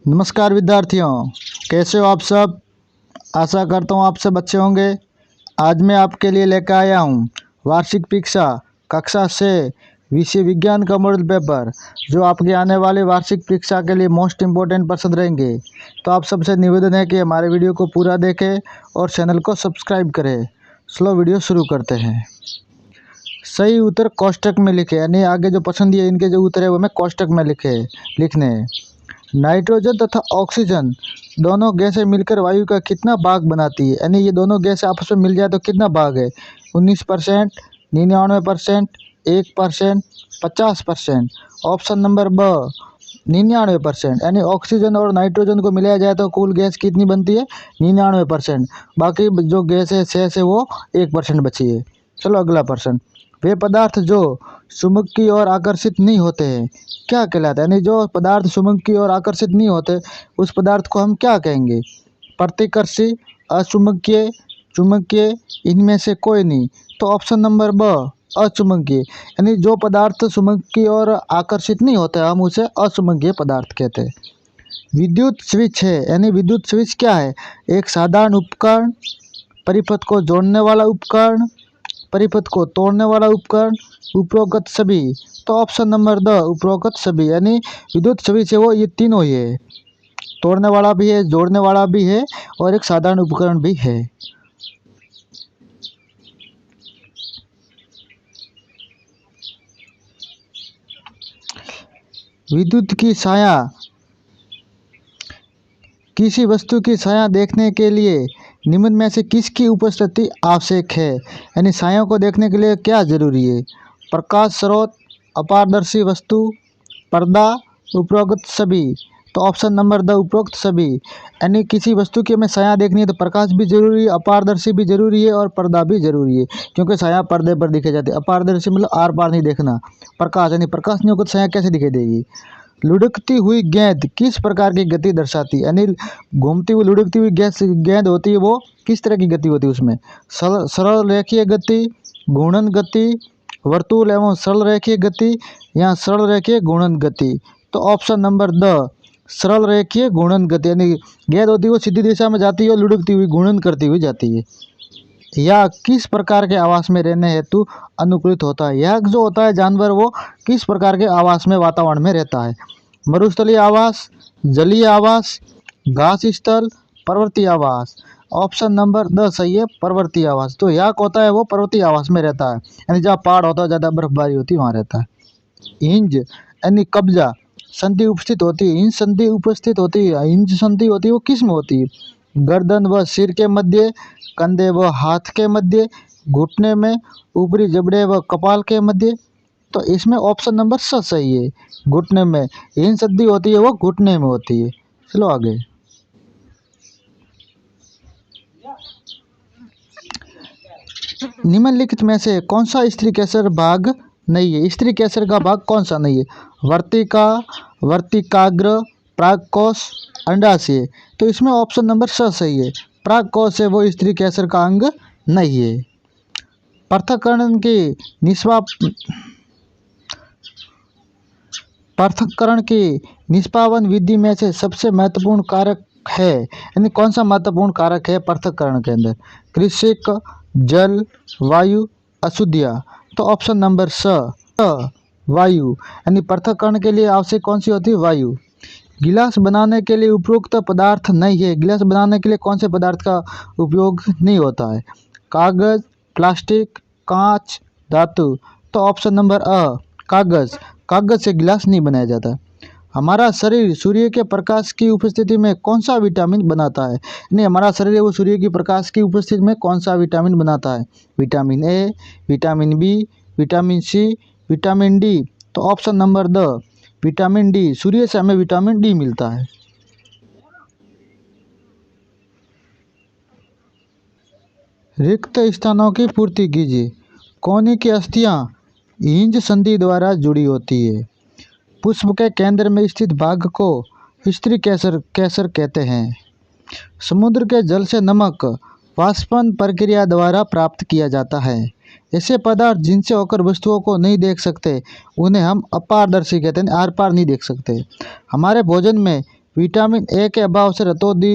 नमस्कार विद्यार्थियों, कैसे हो आप सब। आशा करता हूँ आप सब अच्छे होंगे। आज मैं आपके लिए लेकर आया हूँ वार्षिक परीक्षा कक्षा से विषय विज्ञान का मॉडल पेपर, जो आपके आने वाले वार्षिक परीक्षा के लिए मोस्ट इम्पोर्टेंट प्रश्न रहेंगे। तो आप सबसे निवेदन है कि हमारे वीडियो को पूरा देखें और चैनल को सब्सक्राइब करें। चलो वीडियो शुरू करते हैं। सही उत्तर कोष्टक में लिखे, यानी आगे जो प्रश्न दिए इनके जो उत्तर है वो हमें कोष्टक में लिखने हैं। नाइट्रोजन तथा ऑक्सीजन दोनों गैसें मिलकर वायु का कितना भाग बनाती है, यानी ये दोनों गैसें आपस में मिल जाए तो कितना भाग है। 19%, 99%, 1%, 50%। ऑप्शन नंबर ब 99%, यानी ऑक्सीजन और नाइट्रोजन को मिलाया जाए तो कुल गैस कितनी बनती है, 99%। बाकी जो गैस है शेष है वो 1% बची है। चलो अगला प्रश्न। वे पदार्थ जो चुंबक की ओर आकर्षित नहीं होते हैं क्या कहलाता है, यानी जो पदार्थ चुंबक की ओर आकर्षित नहीं होते उस पदार्थ को हम क्या कहेंगे। प्रतिकर्षी, अचुंबकीय, चुंबकीय, इनमें से कोई नहीं। तो ऑप्शन नंबर ब अचुंबकीय, यानी जो पदार्थ चुंबक की ओर आकर्षित नहीं होते हम उसे अचुंबकीय पदार्थ कहते हैं। विद्युत स्विच है, यानी विद्युत स्विच क्या है, एक साधारण उपकरण, परिपथ को जोड़ने वाला उपकरण, परिपथ को तोड़ने वाला उपकरण, उपरोक्त सभी। तो ऑप्शन नंबर द उपरोक्त सभी, यानी विद्युत स्विच है वो ये तीनों ही है, तोड़ने वाला भी है, जोड़ने वाला भी है और एक साधारण उपकरण भी है। विद्युत की छाया, किसी वस्तु की छाया देखने के लिए निम्न में से किसकी उपस्थिति आवश्यक है, यानी छाया को देखने के लिए क्या जरूरी है। प्रकाश स्रोत, अपारदर्शी वस्तु, पर्दा, उपरोक्त सभी। तो ऑप्शन नंबर द उपरोक्त सभी, यानी किसी वस्तु की हमें छाया देखनी है तो प्रकाश भी जरूरी है, अपारदर्शी भी जरूरी है और पर्दा भी जरूरी है, क्योंकि छाया पर्दे पर दिखे जाती है। अपारदर्शी मतलब आर पार नहीं देखना, प्रकाश यानी प्रकाश नहीं होगा तो छाया कैसे दिखाई देगी। लुढ़कती हुई गेंद किस प्रकार की गति दर्शाती है, यानी घूमती हुई लुढ़कती हुई गेंद होती है वो किस तरह की गति होती है उसमें। सरल रेखीय गति, घूर्णन गति, वर्तुल एवं सरल रेखीय गति या सरल रेखीय घूर्णन गति। तो ऑप्शन नंबर द सरल रेखीय घूर्णन गति, यानी गेंद होती है वो सीधी दिशा में जाती है और लुढ़कती हुई घूर्णन करती हुई जाती है। या किस प्रकार के आवास में रहने हेतु अनुकूलित होता है, यह जो होता है जानवर वो किस प्रकार के आवास में वातावरण में रहता है। मरुस्थलीय आवास, जलीय आवास, घास स्थल, पर्वतीय आवास। ऑप्शन नंबर द सही है, पर्वतीय आवास। तो याक होता है वो पर्वतीय आवास में रहता है, यानी जहाँ पहाड़ होता है, ज़्यादा बर्फबारी होती है वहाँ रहता है। हिंज यानी कब्जा, संधि उपस्थित होती है, हिंज संधि उपस्थित होती है। हिंज संधि होती है वो किस में होती है, गर्दन व सिर के मध्य, कंधे व हाथ के मध्य, घुटने में, ऊपरी जबड़े व कपाल के मध्य। तो इसमें ऑप्शन नंबर सही है, घुटने में। हिंज संधि होती है वो घुटने में होती है। चलो आगे। निम्नलिखित में से कौन सा स्त्री केसर भाग नहीं है, स्त्री केसर का भाग कौन सा नहीं है। वर्तिका, वर्तिकाग्र, प्रागकोश, अंडाशय। तो इसमें ऑप्शन नंबर सही है, प्रागकोश है वो स्त्री केसर का अंग नहीं है। पृथक्करण की पृथक्करण की निष्पादन विधि में से सबसे महत्वपूर्ण कारक है, यानी कौन सा महत्वपूर्ण कारक है पृथक्करण के अंदर। कृषिक, जल, वायु, अशुद्धियाँ। तो ऑप्शन नंबर वायु, यानी पृथक्करण के लिए आवश्यक कौन सी होती है, वायु। गिलास बनाने के लिए उपयुक्त पदार्थ नहीं है, गिलास बनाने के लिए कौन से पदार्थ का उपयोग नहीं होता है। कागज, प्लास्टिक, कांच, धातु। तो ऑप्शन नंबर कागज, कागज से गिलास नहीं बनाया जाता। हमारा शरीर सूर्य के प्रकाश की उपस्थिति में कौन सा विटामिन बनाता है, नहीं हमारा शरीर है वो सूर्य की प्रकाश की उपस्थिति में कौन सा विटामिन बनाता है। Vitamin A, vitamin B, vitamin C, vitamin D. तो option number the vitamin D, सूर्य से हमें विटामिन डी मिलता है। रिक्त स्थानों की पूर्ति कीजिए। कोने की अस्थियां हिंज संधि द्वारा जुड़ी होती है। पुष्प के केंद्र में स्थित भाग को स्त्री केसर कहते हैं। समुद्र के जल से नमक वाष्पन प्रक्रिया द्वारा प्राप्त किया जाता है। ऐसे पदार्थ जिनसे होकर वस्तुओं को नहीं देख सकते उन्हें हम अपारदर्शी कहते हैं, आर पार नहीं देख सकते। हमारे भोजन में विटामिन ए के अभाव से रतौंधी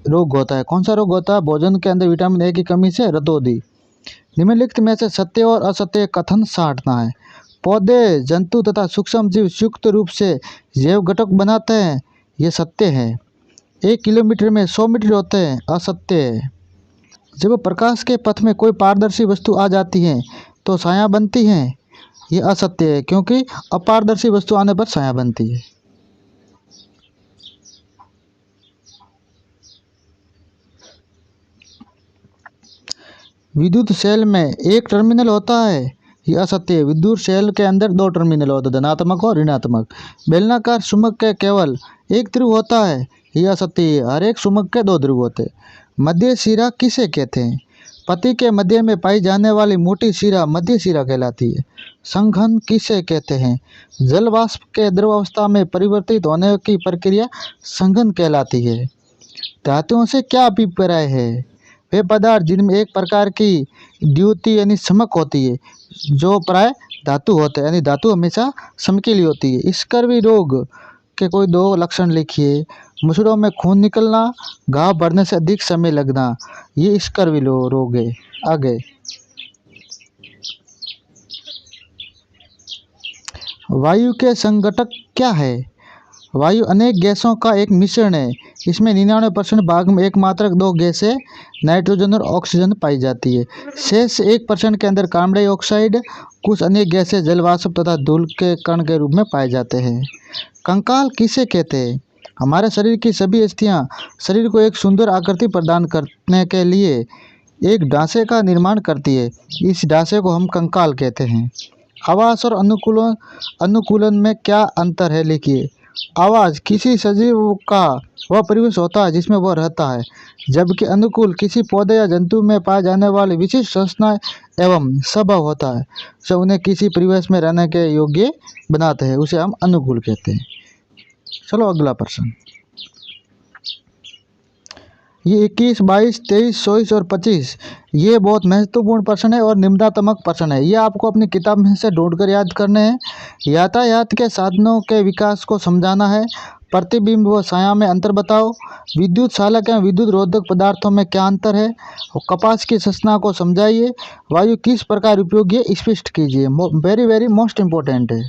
रोग होता है। कौन सा रोग होता है? भोजन के अंदर विटामिन ए की कमी से रतौंधी। निम्नलिखित में से सत्य और असत्य कथन साधना है। पौधे, जंतु तथा सूक्ष्म जीव संयुक्त रूप से जैव घटक बनाते हैं, ये सत्य है। 1 किलोमीटर में 100 मीटर होते हैं, असत्य है। जब प्रकाश के पथ में कोई पारदर्शी वस्तु आ जाती है तो छाया बनती है, ये असत्य है, क्योंकि अपारदर्शी वस्तु आने पर छाया बनती है। विद्युत सेल में एक टर्मिनल होता है, ये असत्य है। विद्युत सेल के अंदर 2 टर्मिनल होते हैं, धनात्मक और ऋणात्मक। बेलनाकार चुंबक के केवल एक ध्रुव होता है, ये असत्य है। हर एक चुंबक के 2 ध्रुव होते हैं। मध्य शिरा किसे कहते हैं? पत्ती के मध्य में पाई जाने वाली मोटी शिरा मध्य शिरा कहलाती है। संघन किसे कहते हैं? जल वाष्प के द्रव अवस्था में परिवर्तित होने की प्रक्रिया संघन कहलाती है। धातुओं से क्या अभिप्राय है? वे पदार्थ जिनमें एक प्रकार की द्युति यानी चमक होती है, जो प्राय धातु होते हैं, यानी धातु हमेशा चमकीली होती है। स्कर्वी रोग के कोई 2 लक्षण लिखिए। मसूड़ों में खून निकलना, घाव भरने से अधिक समय लगना, ये स्कर्वी रोग है। आगे, वायु के संघटक क्या है? वायु अनेक गैसों का एक मिश्रण है। इसमें 99% भाग में एकमात्र 2 गैसें नाइट्रोजन और ऑक्सीजन पाई जाती है। शेष 1% के अंदर कार्बन डाइऑक्साइड, कुछ अन्य गैसें जल वाष्प तथा धूल के कण के रूप में पाए जाते हैं। कंकाल किसे कहते हैं? हमारे शरीर की सभी अस्थियां शरीर को एक सुंदर आकृति प्रदान करने के लिए एक ढांचे का निर्माण करती है। इस ढांचे को हम कंकाल कहते हैं। आवास और अनुकूलन में क्या अंतर है? लिखिए। आवास किसी सजीव का वह परिवेश होता है जिसमें वह रहता है, जबकि अनुकूल किसी पौधे या जंतु में पाए जाने वाले विशिष्ट रचना एवं स्वभाव होता है, जो उन्हें किसी परिवेश में रहने के योग्य बनाते हैं, उसे हम अनुकूल कहते हैं। चलो अगला प्रश्न। ये 21, 22, 23, 24 और 25 ये बहुत महत्वपूर्ण प्रश्न है और निम्नात्मक प्रश्न है। ये आपको अपनी किताब में से ढूंढकर याद करने हैं। यातायात के साधनों के विकास को समझाना है। प्रतिबिंब व छाया में अंतर बताओ। विद्युत चालक एवं विद्युत रोधक पदार्थों में क्या अंतर है? कपास की संरचना को समझाइए। वायु किस प्रकार उपयोगी है, स्पष्ट कीजिए। वेरी वेरी मोस्ट इम्पोर्टेंट है।